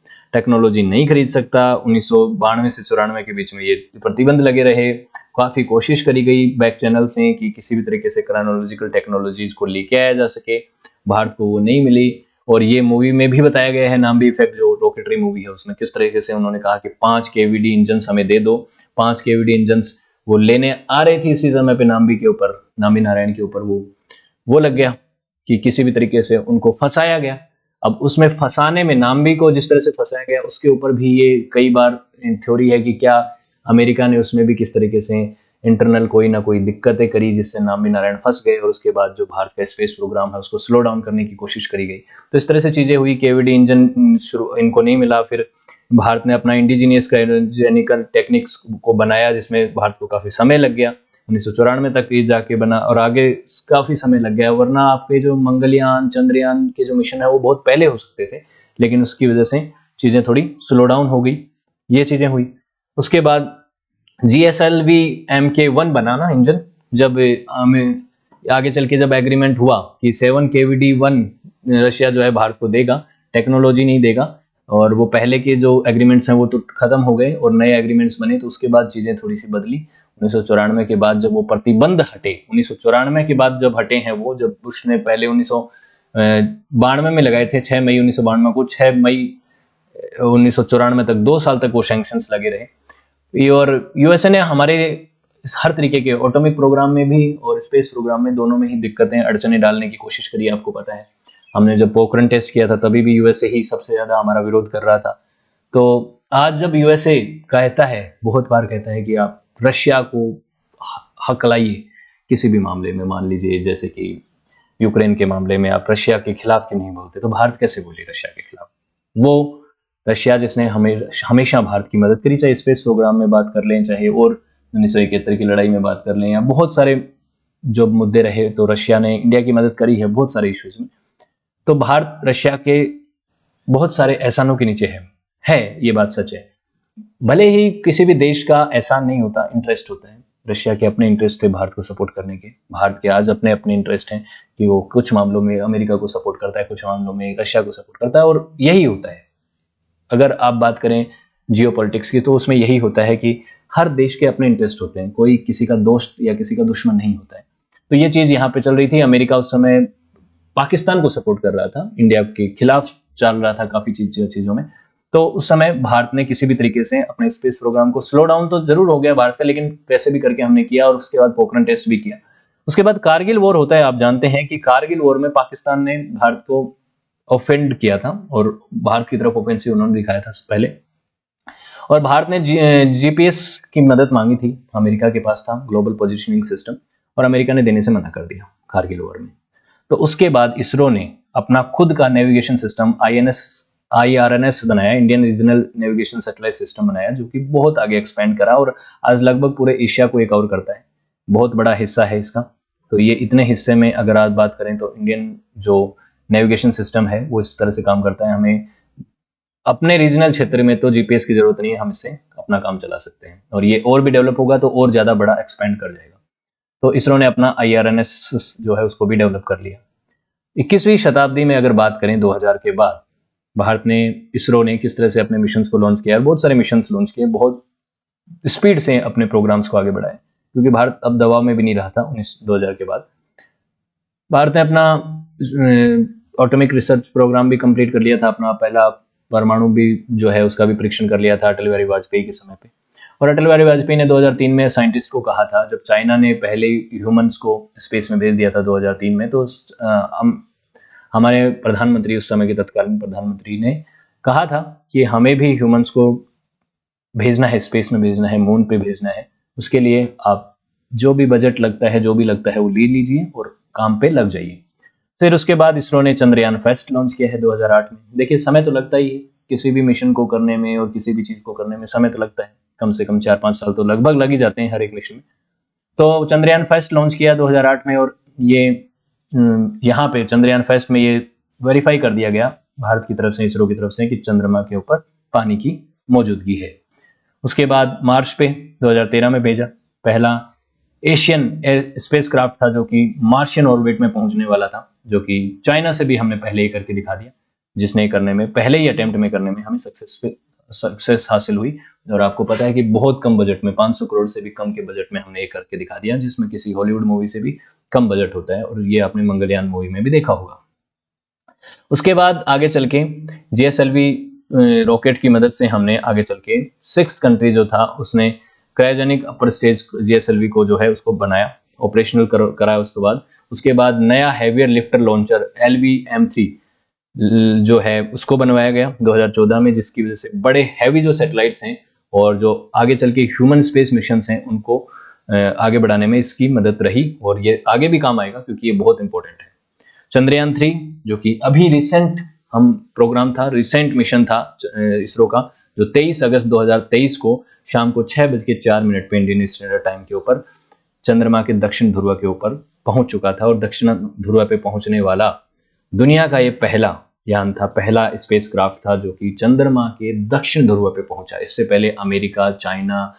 1992 से 94 के बीच में ये प्रतिबंध लगे रहे। काफी कोशिश करी गई बैक चैनल से कि किसी भी तरीके से क्रायोलॉजिकल टेक्नोलॉजीज को लेके आया जा सके, भारत को वो नहीं मिली। और ये मूवी में भी बताया गया है, नाम्बी इफेक्ट जो रॉकेटरी मूवी है उसमें किस तरीके से उन्होंने कहा कि 5 KVD इंजन हमें दे दो। 5 KVD इंजन वो लेने आ रही थी इसी समय पे नाम्बी के ऊपर, नाम्बी नारायण के ऊपर वो लग गया कि किसी भी तरीके से उनको फंसाया गया। अब उसमें फंसाने में नाम्बी को जिस तरह से फंसाया गया उसके ऊपर भी ये कई बार थ्योरी है कि क्या अमेरिका ने उसमें भी किस तरीके से इंटरनल कोई ना कोई दिक्कतें करी जिससे नाम्बी नारायण फंस गए और उसके बाद जो भारत का स्पेस प्रोग्राम है उसको स्लो डाउन करने की कोशिश करी गई। तो इस तरह से चीजें हुई, KVD इंजन इनको नहीं मिला। फिर भारत ने अपना इंडिजीनियस क्रायोजेनिकल टेक्निक्स को बनाया जिसमें भारत को काफी समय लग गया, 1994 तक ये जाके बना और आगे काफी समय लग गया। वरना आपके जो मंगलयान, चंद्रयान के जो मिशन है वो बहुत पहले हो सकते थे, लेकिन उसकी वजह से चीजें थोड़ी स्लो डाउन हो गई, ये चीजें हुई। उसके बाद GSLV MK1 बना ना इंजन, जब हमें आगे चल के जब एग्रीमेंट हुआ कि 7 KVD1 रशिया जो है भारत को देगा, टेक्नोलॉजी नहीं देगा, और वो पहले के जो एग्रीमेंट्स हैं वो तो खत्म हो गए और नए एग्रीमेंट्स बने। तो उसके बाद चीजें थोड़ी सी बदली। 1994 के बाद जब वो प्रतिबंध हटे, 1994 के बाद जब हटे हैं वो, जब बुश ने पहले 1992 में लगाए थे, 6 मई 1992 को, 6 मई 1994 तक 2 साल तक वो सैंक्शंस लगे रहे। और यूएसए ने हमारे हर तरीके के एटॉमिक प्रोग्राम में भी और स्पेस प्रोग्राम में, दोनों में ही दिक्कतें अड़चने डालने की कोशिश करी है, आपको पता है। हमने जब पोखरण टेस्ट किया था तभी भी यूएसए ही सबसे ज़्यादा हमारा विरोध कर रहा था। तो आज जब यूएसए कहता है, बहुत बार कहता है कि आप रशिया को हकलाइए किसी भी मामले में, मान लीजिए जैसे कि यूक्रेन के मामले में आप रशिया के खिलाफ क्यों नहीं बोलते, तो भारत कैसे बोले रशिया के खिलाफ? वो रशिया जिसने हमेशा भारत की मदद करी, चाहे स्पेस प्रोग्राम में बात कर लें, चाहे और 1971 की लड़ाई में बात कर लें, या बहुत सारे जो मुद्दे रहे तो रशिया ने इंडिया की मदद करी है बहुत सारे इश्यूज में। तो भारत रशिया के बहुत सारे एहसानों के नीचे है, ये बात सच है। भले ही किसी भी देश का एहसान नहीं होता, इंटरेस्ट होता है। रशिया के अपने इंटरेस्ट थे भारत को सपोर्ट करने के, भारत के आज अपने अपने इंटरेस्ट हैं कि वो कुछ मामलों में अमेरिका को सपोर्ट करता है, कुछ मामलों में रशिया को सपोर्ट करता है, और यही होता है। अगर आप बात करें जियोपॉलिटिक्स की तो उसमें यही होता है कि हर देश के अपने इंटरेस्ट होते हैं, कोई किसी का दोस्त या किसी का दुश्मन नहीं होता है। तो ये चीज़ यहाँ पे चल रही थी। अमेरिका उस समय पाकिस्तान को सपोर्ट कर रहा था, इंडिया के खिलाफ चल रहा था काफ़ी चीज़ों में। तो उस समय भारत ने किसी भी तरीके से अपने स्पेस प्रोग्राम को, स्लो डाउन तो जरूर हो गया भारत का, लेकिन कैसे भी करके हमने किया, और उसके बाद पोखरण टेस्ट भी किया। उसके बाद कारगिल वॉर होता है। आप जानते हैं कि कारगिल वॉर में पाकिस्तान ने भारत को ऑफेंड किया था और भारत की तरफ ऑफेंसिव उन्होंने दिखाया था पहले, और भारत ने जीपीएस की मदद मांगी थी, अमेरिका के पास था ग्लोबल पोजिशनिंग सिस्टम, और अमेरिका ने देने से मना कर दिया कारगिल वॉर में। तो उसके बाद इसरो ने अपना खुद का नेविगेशन सिस्टम IRNS बनाया, Indian regional navigation satellite system बनाया, जो कि बहुत आगे एक्सपेंड करा और आज लगभग पूरे एशिया को ये कवर करता है, बहुत बड़ा हिस्सा है इसका। तो ये इतने हिस्से में अगर आज बात करें तो इंडियन जो नेविगेशन सिस्टम है वो इस तरह से काम करता है। हमें अपने रीजनल क्षेत्र में तो जीपीएस की जरूरत नहीं है, हम इससे अपना काम चला सकते हैं, और ये और भी डेवलप होगा तो और ज्यादा बड़ा एक्सपेंड कर जाएगा। तो इसरो ने अपना IRNS जो है उसको भी डेवलप कर लिया। 21वीं शताब्दी में अगर बात करें 2000 के बाद, भारत ने, इसरो ने किस तरह से अपने मिशंस को लॉन्च किया, बहुत सारे मिशंस लॉन्च किए, बहुत स्पीड से अपने प्रोग्राम्स को आगे बढ़ाए, क्योंकि भारत अब दबाव में भी नहीं रहा था 2000 के बाद। भारत ने अपना एटॉमिक रिसर्च प्रोग्राम भी कंप्लीट कर लिया था, अपना पहला परमाणु भी जो है उसका भी परीक्षण कर लिया था अटल बिहारी वाजपेयी के समय पे। और अटल बिहारी वाजपेयी ने 2003 में साइंटिस्ट को कहा था, जब चाइना ने पहले ह्यूमंस को स्पेस में भेज दिया था 2003 में, तो हमारे प्रधानमंत्री, उस समय के तत्कालीन प्रधानमंत्री ने कहा था कि हमें भी ह्यूमंस को भेजना है, स्पेस में भेजना है, मून पे भेजना है, उसके लिए आप जो भी बजट लगता है, जो भी लगता है वो ले लीजिए और काम पे लग जाइए। फिर उसके बाद इसरो ने चंद्रयान फर्स्ट लॉन्च किया है 2008 में। देखिए समय तो लगता ही है किसी भी मिशन को करने में, और किसी भी चीज़ को करने में समय तो लगता है, कम से कम 4-5 साल तो लगभग लग ही जाते हैं हर एक मिशन में। तो चंद्रयान फर्स्ट लॉन्च किया 2008 में, और ये यहाँ पे चंद्रयान फर्स्ट में ये वेरीफाई कर दिया गया भारत की तरफ से, इसरो की तरफ से, कि चंद्रमा के ऊपर पानी की मौजूदगी है। उसके बाद मार्च पे 2013 में भेजा पहला एशियन स्पेस क्राफ्ट था, जो कि मार्शियन ऑर्बिट में पहुंचने वाला था, जो कि चाइना से भी हमने पहले ही करके दिखा दिया, जिसने करने में, पहले ही अटेम्प्ट में करने में हमें सक्सेस हासिल हुई। और आपको पता है कि बहुत कम बजट में, 500 करोड़ से भी कम के बजट में हमने ये करके दिखा दिया, जिसमें किसी हॉलीवुड मूवी से भी कम बजट होता है, और ये आपने मंगलयान मूवी में भी देखा होगा। उसके बाद आगे चल के GSLV रॉकेट की मदद से हमने आगे चल के 6th कंट्री जो था उसने क्रायोजेनिक अपर स्टेज GSLV को जो है उसको बनाया, ऑपरेशनल कराया। उसके बाद नया हैवियर लिफ्टर लॉन्चर LVM-3 जो है उसको बनवाया गया 2014 में, जिसकी वजह से बड़े हैवी जो सैटेलाइट्स हैं और जो आगे चल के ह्यूमन स्पेस मिशंस हैं उनको आगे बढ़ाने में इसकी मदद रही, और ये आगे भी काम आएगा क्योंकि ये बहुत इंपॉर्टेंट है। चंद्रयान 3 जो कि अभी रिसेंट प्रोग्राम था, रिसेंट मिशन था इसरो का, जो 23 अगस्त 2023 को शाम को 6:04 पे इंडियन स्टैंडर्ड टाइम के ऊपर चंद्रमा के दक्षिण ध्रुव के ऊपर पहुंच चुका था। और दक्षिण ध्रुव पे पहुंचने वाला दुनिया का ये पहला यान था, पहला स्पेस क्राफ्ट था जो कि चंद्रमा के दक्षिण ध्रुव पे पहुंचा। इससे पहले अमेरिका, चाइना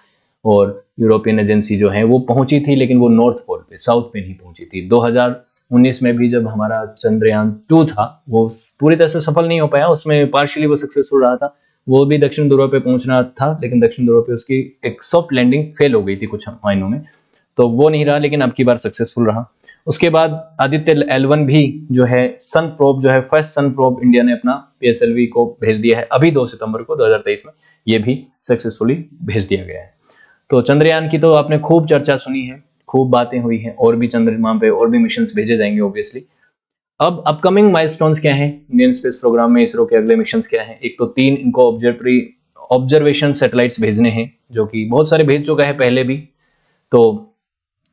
और यूरोपियन एजेंसी जो है वो पहुंची थी, लेकिन वो नॉर्थ पोल पे, साउथ पे नहीं पहुंची थी। 2019 में भी जब हमारा चंद्रयान 2 था वो पूरी तरह से सफल नहीं हो पाया, उसमें पार्शियली वो सक्सेसफुल रहा था, वो भी दक्षिण ध्रुव पे पहुंचना था, लेकिन दक्षिण ध्रुव पे उसकी एक सॉफ्ट लैंडिंग फेल हो गई थी कुछ मायनों में, तो वो नहीं रहा, लेकिन अब की बार सक्सेसफुल रहा। उसके बाद आदित्य L1 भी जो है सन प्रोब, जो है फर्स्ट सन प्रोब इंडिया ने अपना PSLV को भेज दिया है अभी 2 सितंबर को 2023 में, ये भी सक्सेसफुली भेज दिया गया है। तो चंद्रयान की तो आपने खूब चर्चा सुनी है, खूब बातें हुई हैं, और भी चंद्रमा पे और भी मिशंस भेजे जाएंगे ऑब्वियसली। अब अपकमिंग माइलस्टोन्स क्या हैं इंडियन स्पेस प्रोग्राम में, इसरो के अगले मिशंस क्या हैं? एक तो 3 इनको ऑब्जर्वेशन सैटेलाइट्स भेजने हैं, जो कि बहुत सारे भेज चुका है पहले भी। तो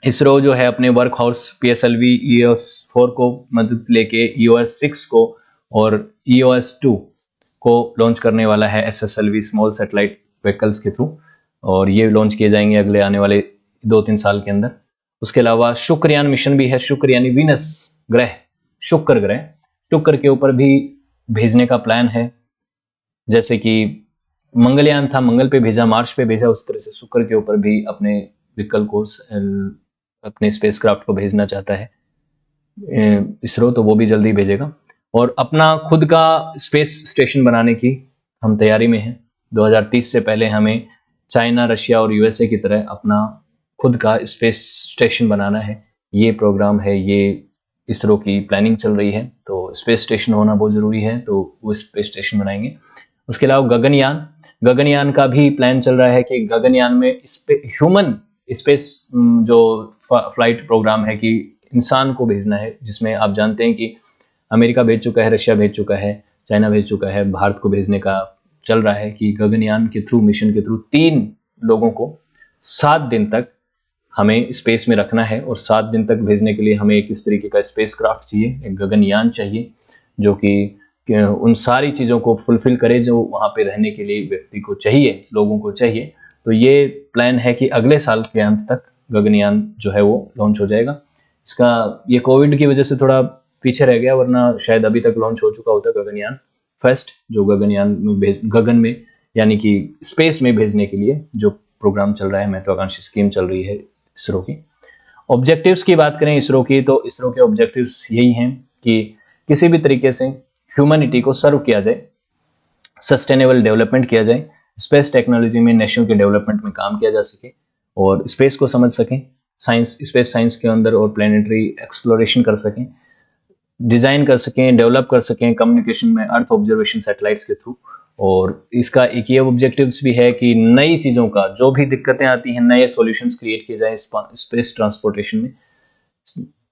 इसरो जो है अपने वर्क हाउस PSLV EOS-4 को मदद लेके EOS-6 को और EOS-2 को लॉन्च करने वाला है SSLV स्मॉल सैटेलाइट व्हीकल्स के थ्रू, और ये लॉन्च किए जाएंगे अगले आने वाले 2-3 साल के अंदर। उसके अलावा शुक्रयान मिशन भी है, शुक्र यानी वीनस ग्रह, शुक्र ग्रह, शुक्र के ऊपर भी भेजने का प्लान है। जैसे कि मंगलयान था, मंगल पे भेजा, मार्स पे भेजा, उस तरह से शुक्र के ऊपर भी अपने व्हीकल को, अपने स्पेसक्राफ्ट को भेजना चाहता है इसरो, तो वो भी जल्दी भेजेगा। और अपना खुद का स्पेस स्टेशन बनाने की हम तैयारी में हैं। 2030 से पहले हमें चाइना, रशिया और USA की तरह अपना खुद का स्पेस स्टेशन बनाना है। ये प्रोग्राम है, ये इसरो की प्लानिंग चल रही है। तो स्पेस स्टेशन होना बहुत ज़रूरी है, तो वो स्पेस स्टेशन बनाएंगे। उसके अलावा गगनयान का भी प्लान चल रहा है कि गगनयान में ह्यूमन स्पेस जो फ्लाइट प्रोग्राम है कि इंसान को भेजना है, जिसमें आप जानते हैं कि अमेरिका भेज चुका है, रशिया भेज चुका है, चाइना भेज चुका है, भारत को भेजने का चल रहा है कि गगनयान के थ्रू, मिशन के थ्रू 3 लोगों को 7 दिन तक हमें स्पेस में रखना है। और 7 दिन तक भेजने के लिए हमें एक इस तरीके का स्पेसक्राफ्ट चाहिए, एक गगनयान चाहिए, जो कि उन सारी चीज़ों को फुलफिल करे जो वहाँ पे रहने के लिए व्यक्ति को चाहिए, लोगों को चाहिए। तो ये प्लान है कि अगले साल के अंत तक गगनयान जो है वो लॉन्च हो जाएगा। इसका ये कोविड की वजह से थोड़ा पीछे रह गया, वरना शायद अभी तक लॉन्च हो चुका होता गगनयान फर्स्ट, जो गगनयान में गगन में यानी कि स्पेस में भेजने के लिए जो प्रोग्राम चल रहा है, महत्वाकांक्षी स्कीम चल रही है इसरो की। ऑब्जेक्टिव्स की बात करें इसरो की, तो इसरो के ऑब्जेक्टिव्स यही हैं कि किसी भी तरीके से ह्यूमैनिटी को सर्व किया जाए, सस्टेनेबल डेवलपमेंट किया जाए, स्पेस टेक्नोलॉजी में नेशन के डेवलपमेंट में काम किया जा सके और स्पेस को समझ सकें, साइंस, स्पेस साइंस के अंदर और प्लानिटरी एक्सप्लोरेशन कर सकें, डिज़ाइन कर सकें, डेवलप कर सकें कम्युनिकेशन में अर्थ ऑब्जर्वेशन सैटेलाइट्स के थ्रू। और इसका एक ये ऑब्जेक्टिव्स भी है कि नई चीज़ों का, जो भी दिक्कतें आती हैं, नए सॉल्यूशंस क्रिएट किए जाए स्पेस ट्रांसपोर्टेशन में,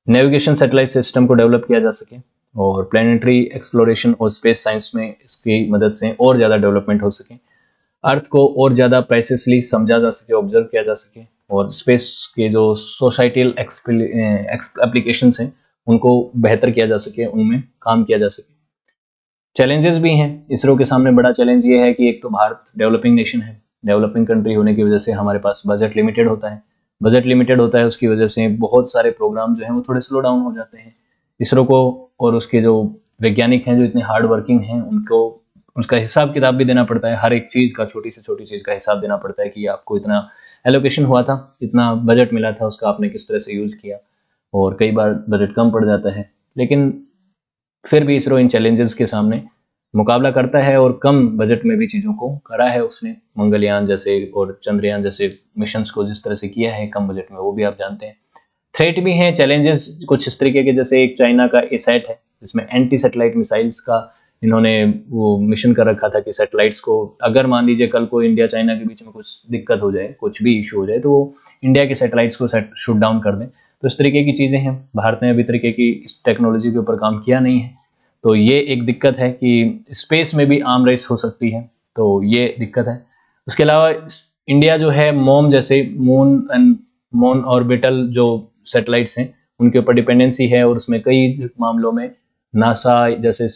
नेविगेशन सैटेलाइट सिस्टम को डेवलप किया जा सके और प्लानिटरी एक्सप्लोरेशन और स्पेस साइंस में इसकी मदद से और ज़्यादा डेवलपमेंट हो सके, अर्थ को और ज़्यादा प्रेसिसली समझा जा सके, ऑब्जर्व किया जा सके, और स्पेस के जो सोसाइटल एप्लीकेशंस हैं उनको बेहतर किया जा सके, उनमें काम किया जा सके। चैलेंजेस भी हैं इसरो के सामने। बड़ा चैलेंज ये है कि एक तो भारत डेवलपिंग नेशन है, डेवलपिंग कंट्री होने की वजह से हमारे पास बजट लिमिटेड होता है, उसकी वजह से बहुत सारे प्रोग्राम जो हैं वो थोड़े स्लो डाउन हो जाते हैं। इसरो को और उसके जो वैज्ञानिक हैं जो इतने हार्ड वर्किंग हैं, उनको उसका हिसाब किताब भी देना पड़ता है, हर एक चीज़ का, छोटी से छोटी चीज़ का हिसाब देना पड़ता है कि आपको इतना एलोकेशन हुआ था, इतना बजट मिला था, उसका आपने किस तरह से यूज़ किया, और कई बार बजट कम पड़ जाता है। लेकिन फिर भी इसरो इन चैलेंजेस के सामने मुकाबला करता है और कम बजट में भी चीज़ों को करा है उसने, मंगलयान जैसे और चंद्रयान जैसे मिशंस को जिस तरह से किया है कम बजट में, वो भी आप जानते हैं। थ्रेट भी हैं, चैलेंजेस कुछ इस तरीके के, जैसे एक चाइना का एसैट है जिसमें एंटी सैटेलाइट मिसाइल्स का इन्होंने वो मिशन कर रखा था कि सैटेलाइट्स को, अगर मान लीजिए कल को इंडिया चाइना के बीच में कुछ दिक्कत हो जाए, कुछ भी इशू हो जाए, तो वो इंडिया के सैटेलाइट्स को शूट डाउन कर दें। तो इस तरीके की चीज़ें हैं। भारत ने अभी तरीके की इस टेक्नोलॉजी के ऊपर काम किया नहीं है, तो ये एक दिक्कत है कि स्पेस में भी आर्म रेस हो सकती है, तो ये दिक्कत है। उसके अलावा इंडिया जो है मोम जैसे मून ऑर्बिटल जो सैटेलाइट्स हैं उनके ऊपर डिपेंडेंसी है, और उसमें कई मामलों में नासा जैसे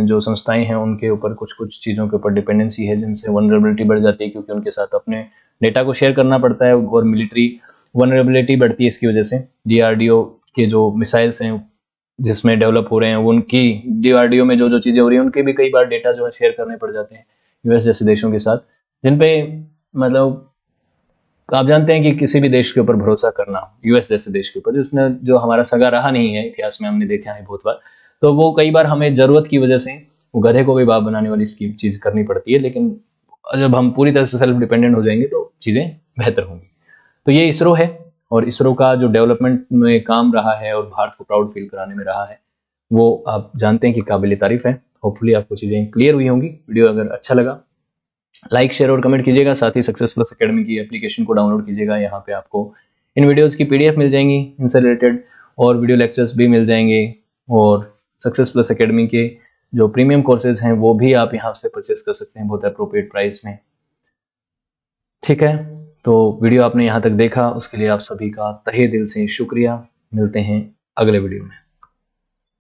जो संस्थाएं हैं उनके ऊपर कुछ कुछ चीज़ों के ऊपर डिपेंडेंसी है, जिनसे वनरेबिलिटी बढ़ जाती है, क्योंकि उनके साथ अपने डेटा को शेयर करना पड़ता है और मिलिट्री वनरेबिलिटी बढ़ती है इसकी वजह से। DRDO के जो मिसाइल्स हैं जिसमें डेवलप हो रहे हैं, उनकी DRDO में जो जो चीज़ें हो रही हैं उनके भी कई बार डेटा जो है शेयर करने पड़ जाते हैं US जैसे देशों के साथ, जिन पे मतलब आप जानते हैं कि किसी भी देश के ऊपर भरोसा करना, US जैसे देश के ऊपर, जिसने जो हमारा सगा रहा नहीं है, इतिहास में हमने देखा है बहुत बार, तो वो कई बार हमें ज़रूरत की वजह से वो गधे को भी बाप बनाने वाली चीज़ करनी पड़ती है। लेकिन जब हम पूरी तरह से सेल्फ डिपेंडेंट हो जाएंगे तो चीज़ें बेहतर होंगी। तो ये इसरो है, और इसरो का जो डेवलपमेंट में काम रहा है और भारत को प्राउड फील कराने में रहा है, वो आप जानते हैं कि काबिल तारीफ है। होपफुली आपको चीज़ें क्लियर हुई होंगी। वीडियो अगर अच्छा लगा लाइक, शेयर और कमेंट कीजिएगा। साथ ही सक्सेस प्लस एकेडमी की एप्लीकेशन को डाउनलोड कीजिएगा। यहाँ पे आपको इन वीडियोज़ की PDF मिल जाएंगी इनसे रिलेटेड, और वीडियो लेक्चर्स भी मिल जाएंगे, और सक्सेस प्लस एकेडमी के जो प्रीमियम कोर्सेज हैं वो भी आप यहाँ से परचेस कर सकते हैं बहुत अप्रोप्रिएट प्राइस में। ठीक है, तो वीडियो आपने यहाँ तक देखा उसके लिए आप सभी का तहे दिल से शुक्रिया। मिलते हैं अगले वीडियो में।